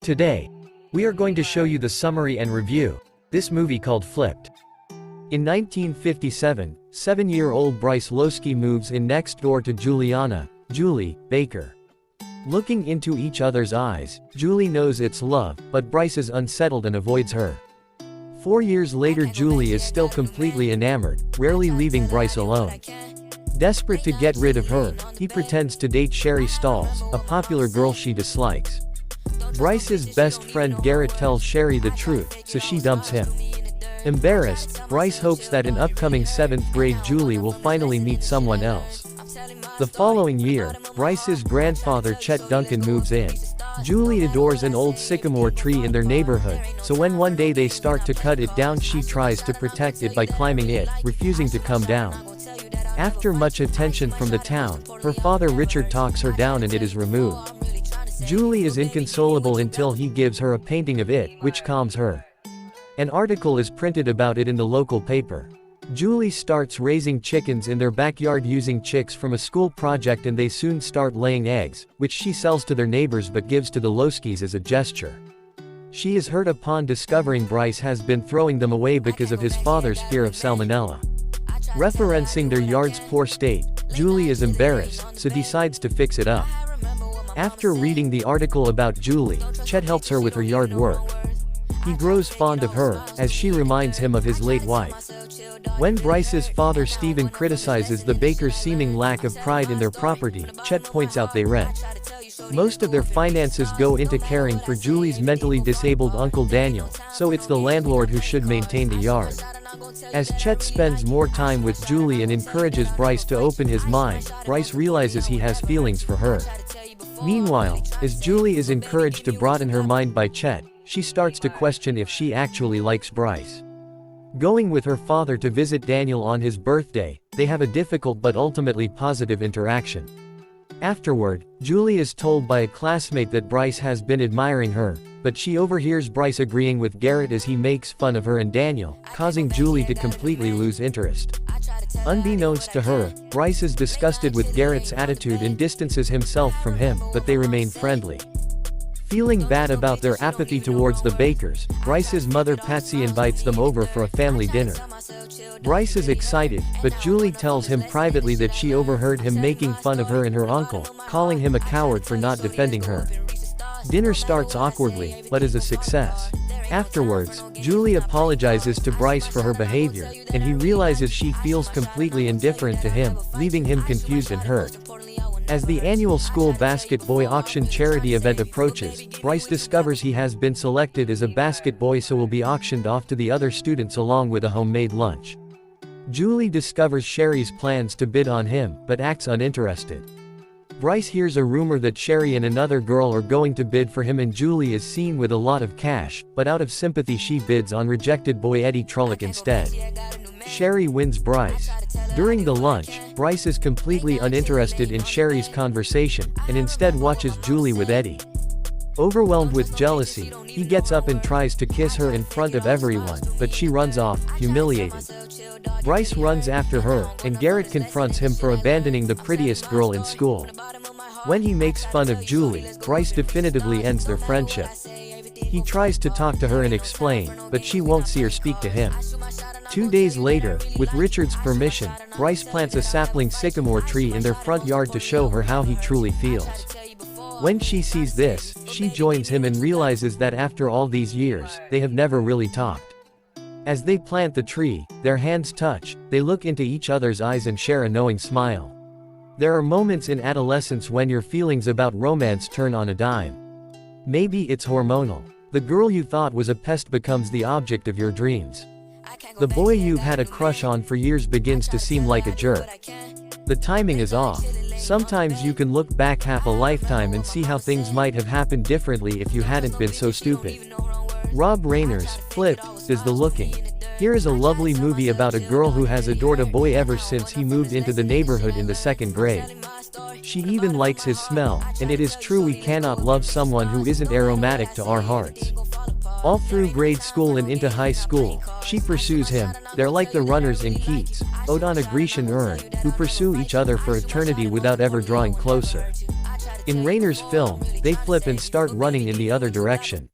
Today, we are going to show you the summary and review this movie called Flipped. In 1957, 7-year-old Bryce Lowski moves in next door to Juliana, Julie, Baker. Looking into each other's eyes, Julie knows it's love, but Bryce is unsettled and avoids her. 4 years later, Julie is still completely enamored, rarely leaving Bryce alone. Desperate to get rid of her, he pretends to date Sherry Stalls, a popular girl she dislikes. Bryce's best friend Garrett tells Sherry the truth, so she dumps him. Embarrassed, Bryce hopes that in upcoming 7th grade Julie will finally meet someone else. The following year, Bryce's grandfather Chet Duncan moves in. Julie adores an old sycamore tree in their neighborhood, so when one day they start to cut it down, she tries to protect it by climbing it, refusing to come down. After much attention from the town, her father Richard talks her down and it is removed. Julie is inconsolable until he gives her a painting of it, which calms her. An article is printed about it in the local paper. Julie starts raising chickens in their backyard using chicks from a school project, and they soon start laying eggs, which she sells to their neighbors but gives to the Lowskis as a gesture. She is hurt upon discovering Bryce has been throwing them away because of his father's fear of salmonella. Referencing their yard's poor state, Julie is embarrassed, so decides to fix it up. After reading the article about Julie, Chet helps her with her yard work. He grows fond of her, as she reminds him of his late wife. When Bryce's father Stephen criticizes the Bakers' seeming lack of pride in their property, Chet points out they rent. Most of their finances go into caring for Julie's mentally disabled uncle Daniel, so it's the landlord who should maintain the yard. As Chet spends more time with Julie and encourages Bryce to open his mind, Bryce realizes he has feelings for her. Meanwhile, as Julie is encouraged to broaden her mind by Chet, she starts to question if she actually likes Bryce. Going with her father to visit Daniel on his birthday, they have a difficult but ultimately positive interaction. Afterward, Julie is told by a classmate that Bryce has been admiring her, but she overhears Bryce agreeing with Garrett as he makes fun of her and Daniel, causing Julie to completely lose interest. Unbeknownst to her, Bryce is disgusted with Garrett's attitude and distances himself from him, but they remain friendly. Feeling bad about their apathy towards the Bakers, Bryce's mother Patsy invites them over for a family dinner. Bryce is excited, but Julie tells him privately that she overheard him making fun of her and her uncle, calling him a coward for not defending her. Dinner starts awkwardly, but is a success. Afterwards, Julie apologizes to Bryce for her behavior, and he realizes she feels completely indifferent to him, leaving him confused and hurt. As the annual school basket boy auction charity event approaches, Bryce discovers he has been selected as a basket boy, so will be auctioned off to the other students along with a homemade lunch. Julie discovers Sherry's plans to bid on him, but acts uninterested. Bryce hears a rumor that Sherry and another girl are going to bid for him, and Julie is seen with a lot of cash, but out of sympathy she bids on rejected boy Eddie Trullick instead. Sherry wins Bryce. During the lunch, Bryce is completely uninterested in Sherry's conversation, and instead watches Julie with Eddie. Overwhelmed with jealousy, he gets up and tries to kiss her in front of everyone, but she runs off, humiliated. Bryce runs after her, and Garrett confronts him for abandoning the prettiest girl in school. When he makes fun of Julie, Bryce definitively ends their friendship. He tries to talk to her and explain, but she won't see or speak to him. 2 days later, with Richard's permission, Bryce plants a sapling sycamore tree in their front yard to show her how he truly feels. When she sees this, she joins him and realizes that after all these years, they have never really talked. As they plant the tree, their hands touch, they look into each other's eyes and share a knowing smile. There are moments in adolescence when your feelings about romance turn on a dime. Maybe it's hormonal. The girl you thought was a pest becomes the object of your dreams. The boy you've had a crush on for years begins to seem like a jerk. The timing is off. Sometimes you can look back half a lifetime and see how things might have happened differently if you hadn't been so stupid. Rob Reiner's Flipped is the looking. Here is a lovely movie about a girl who has adored a boy ever since he moved into the neighborhood in the 2nd grade. She even likes his smell, and it is true we cannot love someone who isn't aromatic to our hearts. All through grade school and into high school, she pursues him. They're like the runners in Keats' Ode on a Grecian Urn, who pursue each other for eternity without ever drawing closer. In Rainer's film, they flip and start running in the other direction.